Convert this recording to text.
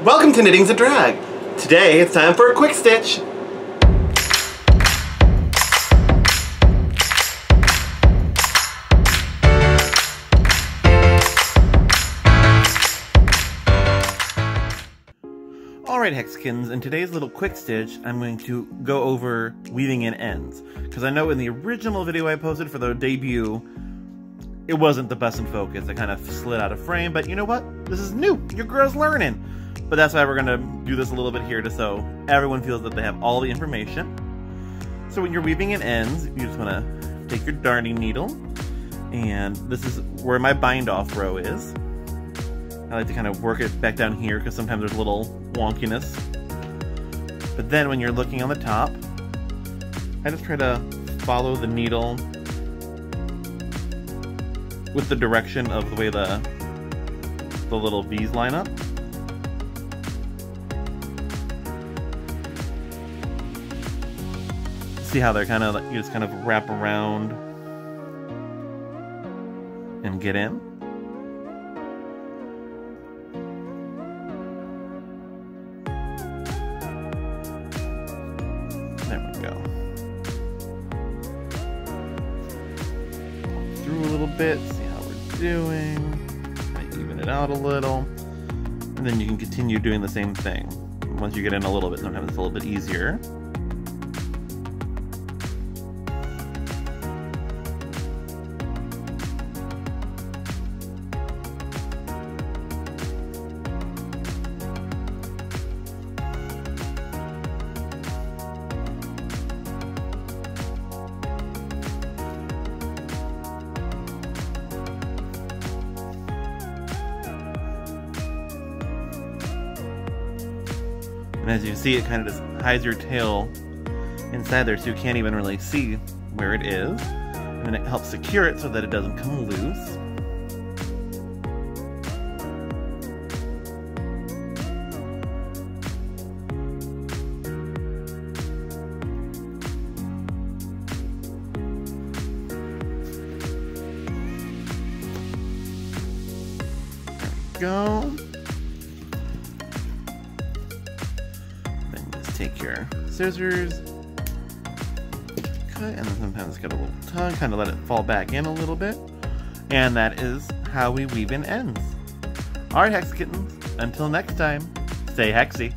Welcome to Knitting's a Drag. Today it's time for a quick stitch. Alright Hexkins, in today's little quick stitch, I'm going to go over weaving in ends. Because I know in the original video I posted for the debut, it wasn't the best in focus. I kind of slid out of frame, but you know what? This is new. Your girl's learning. But that's why we're going to do this a little bit here, just so everyone feels that they have all the information. So when you're weaving in ends, you just want to take your darning needle, and this is where my bind off row is. I like to kind of work it back down here because sometimes there's a little wonkiness. But then when you're looking on the top, I just try to follow the needle with the direction of the way the little V's line up. See how they're kind of, you just kind of wrap around and get in. There we go. Through a little bit, see how we're doing. Might even it out a little. And then you can continue doing the same thing. Once you get in a little bit, sometimes it's a little bit easier. And as you can see, it kind of just hides your tail inside there, so you can't even really see where it is. And then it helps secure it so that it doesn't come loose. There we go. Take your scissors, cut, and then sometimes get a little tug, kind of let it fall back in a little bit. And that is how we weave in ends. Alright Hex Kittens, until next time, stay hexy.